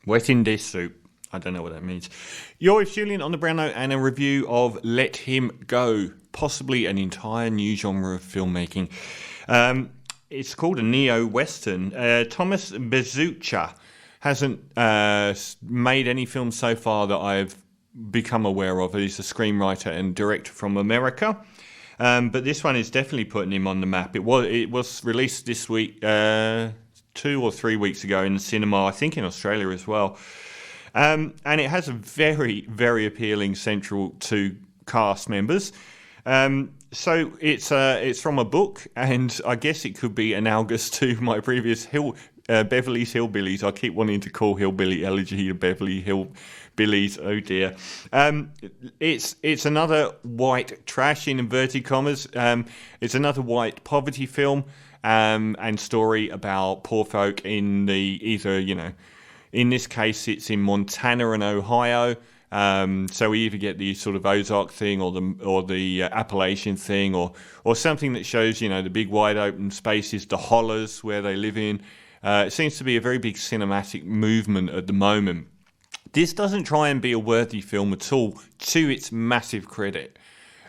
Wet in dish soup. I don't know what that means. You're with Julian on the Brown Note and a review of Let Him Go, possibly an entire new genre of filmmaking. It's called a neo-western. Thomas Bezucha hasn't made any films so far that I've become aware of. He's a screenwriter and director from America. But this one is definitely putting him on the map. It was released this week, 2 or 3 weeks ago in the cinema, I think in Australia as well. And it has a very, very appealing central to cast members. So it's from a book, and I guess it could be analogous to my previous Beverly's Hillbillies. I keep wanting to call Hillbilly Elegy to Beverly Hillbillies. Oh dear. It's another white trash in inverted commas. It's another white poverty film and story about poor folk in in this case it's in Montana and Ohio. So we either get the sort of Ozark thing or the Appalachian thing or something that shows, the big wide open spaces, the hollers where they live in. It seems to be a very big cinematic movement at the moment. This doesn't try and be a worthy film at all, to its massive credit.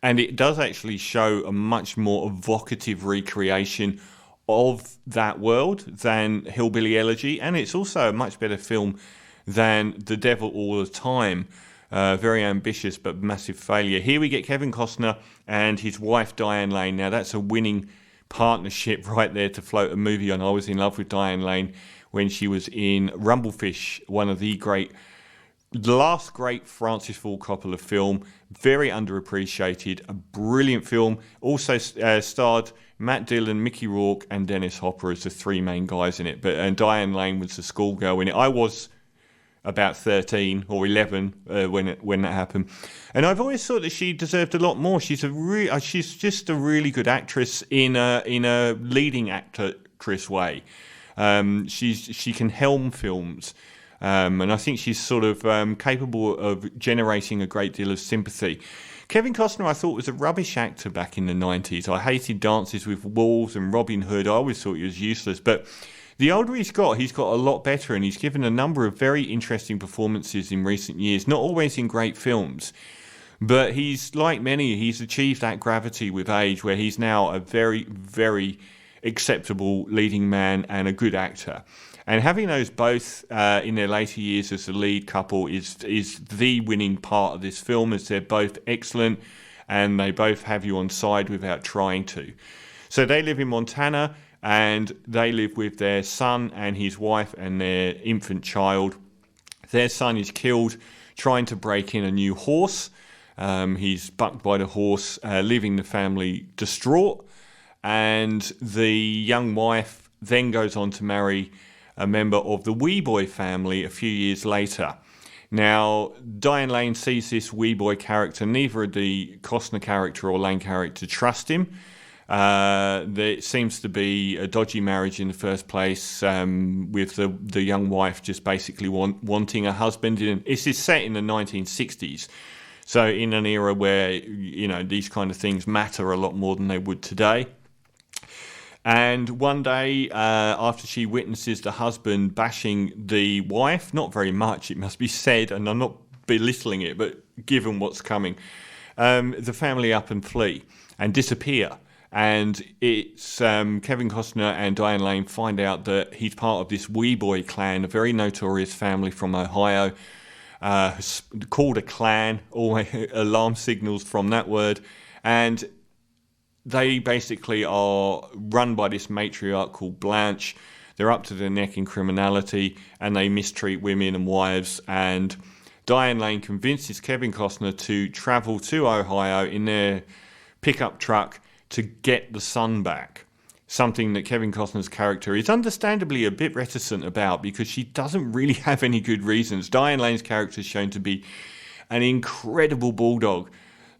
And it does actually show a much more evocative recreation of that world than Hillbilly Elegy. And it's also a much better film than The Devil All the Time. Very ambitious but massive failure. Here we get Kevin Costner and his wife Diane Lane. Now that's a winning partnership right there to float a movie on. I was in love with Diane Lane when she was in Rumblefish, one of the last great Francis Ford Coppola film. Very underappreciated, a brilliant film. Also starred Matt Dillon, Mickey Rourke and Dennis Hopper as the three main guys in it. And Diane Lane was the schoolgirl in it. I was about 13 or 11 when that happened, and I've always thought that she deserved a lot more. She's just a really good actress in a leading actress way. She can helm films, and I think she's sort of capable of generating a great deal of sympathy. Kevin Costner, I thought, was a rubbish actor back in the 90s. I hated Dances with Wolves and Robin Hood. I always thought he was useless, but the older he's got a lot better, and he's given a number of very interesting performances in recent years, not always in great films. But he's, like many, he's achieved that gravity with age, where he's now a very, very acceptable leading man and a good actor. And having those both in their later years as the lead couple is the winning part of this film, as they're both excellent and they both have you on side without trying to. So they live in Montana, and they live with their son and his wife and their infant child. Their son is killed trying to break in a new horse. He's bucked by the horse, leaving the family distraught. And the young wife then goes on to marry a member of the Wee Boy family a few years later. Now, Diane Lane sees this Wee Boy character. Neither of the Costner character or Lane character trust him. There seems to be a dodgy marriage in the first place, with the young wife just basically wanting a husband. This is set in the 1960s, so in an era where these kind of things matter a lot more than they would today. And one day, after she witnesses the husband bashing the wife, not very much, it must be said, and I'm not belittling it, but given what's coming, the family up and flee and disappear. And it's Kevin Costner and Diane Lane find out that he's part of this Wee Boy clan, a very notorious family from Ohio, called a clan, all alarm signals from that word. And they basically are run by this matriarch called Blanche. They're up to their neck in criminality, and they mistreat women and wives. And Diane Lane convinces Kevin Costner to travel to Ohio in their pickup truck to get the son back. Something that Kevin Costner's character is understandably a bit reticent about, because she doesn't really have any good reasons. Diane Lane's character is shown to be an incredible bulldog.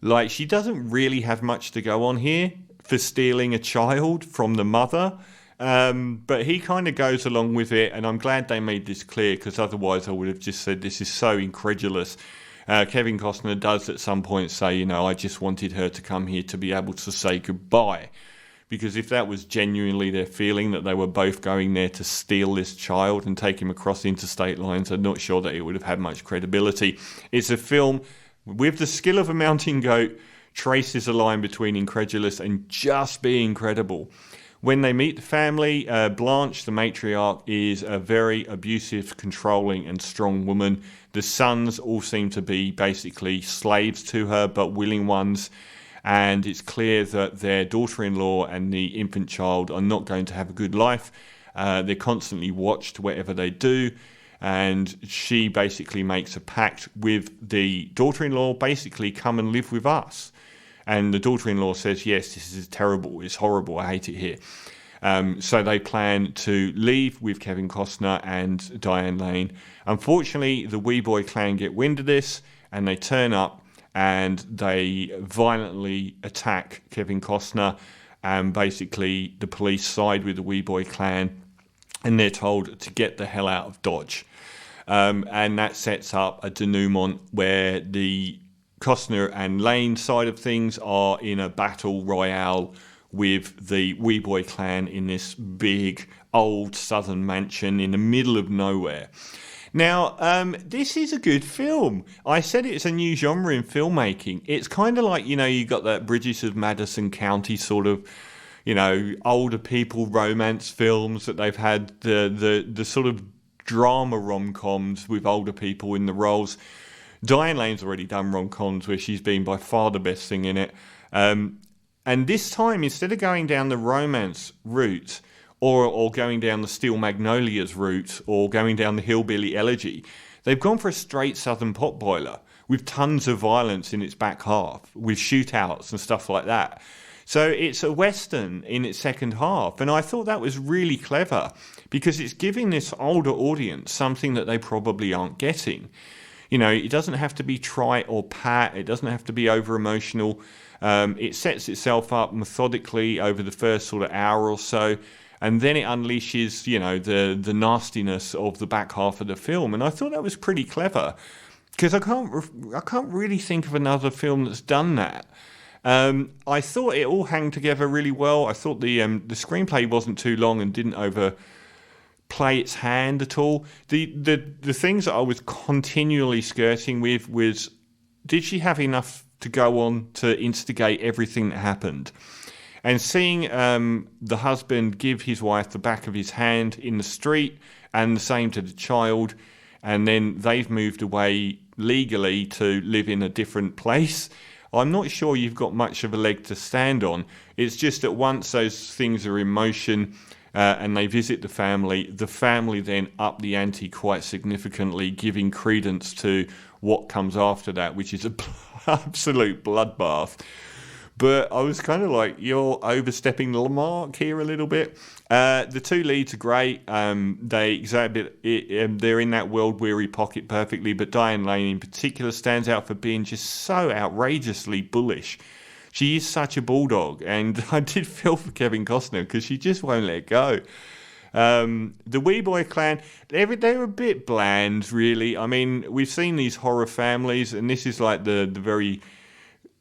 Like, she doesn't really have much to go on here for stealing a child from the mother. But he kind of goes along with it, and I'm glad they made this clear, because otherwise I would have just said this is so incredulous. Kevin Costner does at some point say, I just wanted her to come here to be able to say goodbye. because if that was genuinely their feeling, that they were both going there to steal this child and take him across interstate lines, I'm not sure that it would have had much credibility. It's a film with the skill of a mountain goat, traces a line between incredulous and just being credible. When they meet the family, Blanche, the matriarch, is a very abusive, controlling and strong woman. The sons all seem to be basically slaves to her, but willing ones. And it's clear that their daughter-in-law and the infant child are not going to have a good life. They're constantly watched whatever they do. And she basically makes a pact with the daughter-in-law, basically, come and live with us. And the daughter-in-law says, yes, this is terrible, it's horrible, I hate it here. So they plan to leave with Kevin Costner and Diane Lane. Unfortunately, the Wee Boy clan get wind of this, and they turn up and they violently attack Kevin Costner. And basically, the police side with the Wee Boy clan, and they're told to get the hell out of Dodge. And that sets up a denouement where the Costner and Lane side of things are in a battle royale with the Wee Boy clan in this big old southern mansion in the middle of nowhere. Now, this is a good film. I said it's a new genre in filmmaking. It's kind of like, you got that Bridges of Maddison County sort of, older people romance films that they've had, the sort of drama rom-coms with older people in the roles. Diane Lane's already done rom-coms where she's been by far the best thing in it. And this time, instead of going down the romance route or going down the Steel Magnolias route or going down the Hillbilly Elegy, they've gone for a straight southern potboiler with tons of violence in its back half, with shootouts and stuff like that. So it's a Western in its second half. And I thought that was really clever because it's giving this older audience something that they probably aren't getting. It doesn't have to be trite or pat. It doesn't have to be over-emotional. It sets itself up methodically over the first sort of hour or so, and then it unleashes, the nastiness of the back half of the film. And I thought that was pretty clever because I can't really think of another film that's done that. I thought it all hung together really well. I thought the screenplay wasn't too long and didn't overplay its hand at all. The things that I was continually skirting with was, did she have enough to go on to instigate everything that happened? And seeing the husband give his wife the back of his hand in the street, and the same to the child, and then they've moved away legally to live in a different place, I'm not sure you've got much of a leg to stand on. It's just that once those things are in motion and they visit the family then up the ante quite significantly, giving credence to what comes after that, which is an absolute bloodbath. But I was kind of like, you're overstepping the mark here a little bit. The two leads are great. They exhibit it, they're in that world-weary pocket perfectly, but Diane Lane in particular stands out for being just so outrageously bullish. She is such a bulldog, and I did feel for Kevin Costner because she just won't let go. The Wee Boy clan, they're a bit bland, really. I mean, we've seen these horror families, and this is like the very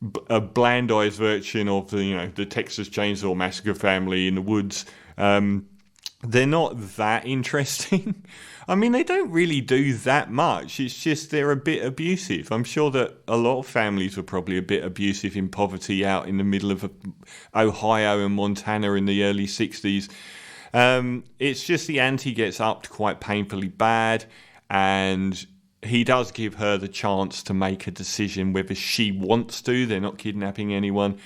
blandized version of the Texas Chainsaw Massacre family in the woods. They're not that interesting. I mean, they don't really do that much. It's just they're a bit abusive. I'm sure that a lot of families were probably a bit abusive in poverty out in the middle of Ohio and Montana in the early 60s. It's just the ante gets upped quite painfully bad, and he does give her the chance to make a decision whether she wants to. They're not kidnapping anyone.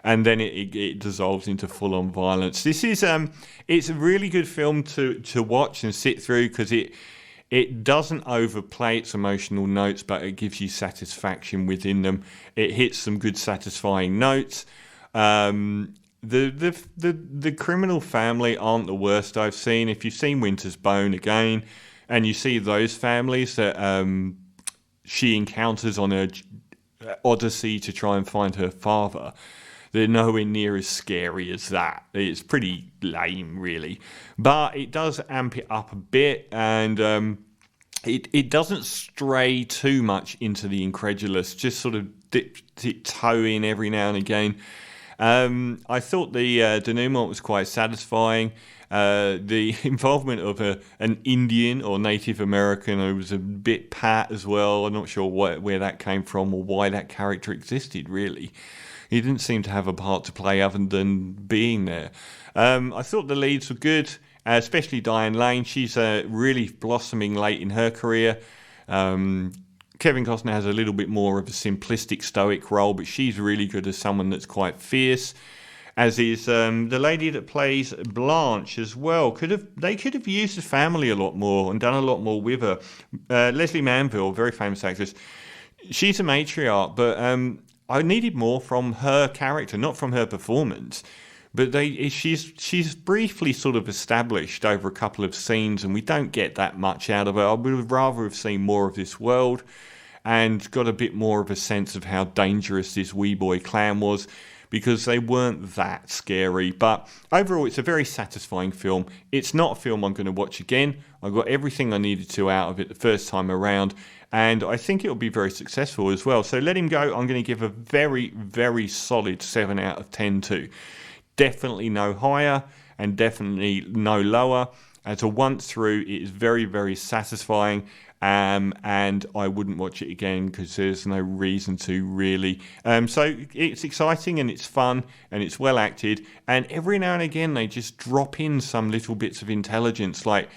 And then it dissolves into full-on violence. This is it's a really good film to watch and sit through because it doesn't overplay its emotional notes, but it gives you satisfaction within them. It hits some good satisfying notes. The criminal family aren't the worst I've seen. If you've seen Winter's Bone again, and you see those families that she encounters on her odyssey to try and find her father, they're nowhere near as scary as that. It's pretty lame, really. But it does amp it up a bit, and it doesn't stray too much into the incredulous, just sort of dip its toe in every now and again. I thought the denouement was quite satisfying. The involvement of an Indian or Native American who was a bit pat as well. I'm not sure where that came from or why that character existed, really. He didn't seem to have a part to play other than being there. I thought the leads were good, especially Diane Lane. She's really blossoming late in her career. Kevin Costner has a little bit more of a simplistic, stoic role, but she's really good as someone that's quite fierce. As is the lady that plays Blanche as well. They could have used the family a lot more and done a lot more with her. Leslie Manville, very famous actress. She's a matriarch, but I needed more from her character, not from her performance. But she's briefly sort of established over a couple of scenes, and we don't get that much out of her. I would have rather have seen more of this world and got a bit more of a sense of how dangerous this wee boy clan was, because they weren't that scary. But overall, it's a very satisfying film. It's not a film I'm going to watch again. I got everything I needed to out of it the first time around, and I think it'll be very successful as well. So Let Him Go, I'm going to give a very, very solid 7 out of 10 to. Definitely no higher and definitely no lower. As a once through, it is very, very satisfying, and I wouldn't watch it again because there's no reason to, really. So it's exciting and it's fun and it's well acted, and every now and again they just drop in some little bits of intelligence, like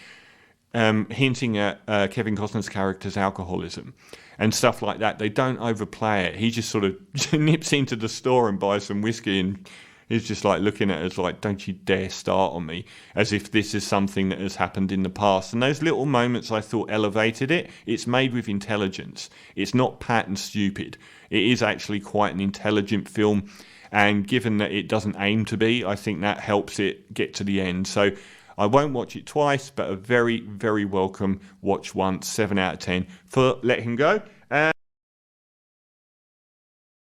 hinting at Kevin Costner's character's alcoholism and stuff like that. They don't overplay it. He just sort of nips into the store and buys some whiskey, and he's just like looking at us like, don't you dare start on me, as if this is something that has happened in the past. And those little moments I thought elevated it. It's made with intelligence. It's not pat and stupid. It is actually quite an intelligent film. And given that it doesn't aim to be, I think that helps it get to the end. So I won't watch it twice, but a very, very welcome watch once, 7 out of 10 for Let Him Go.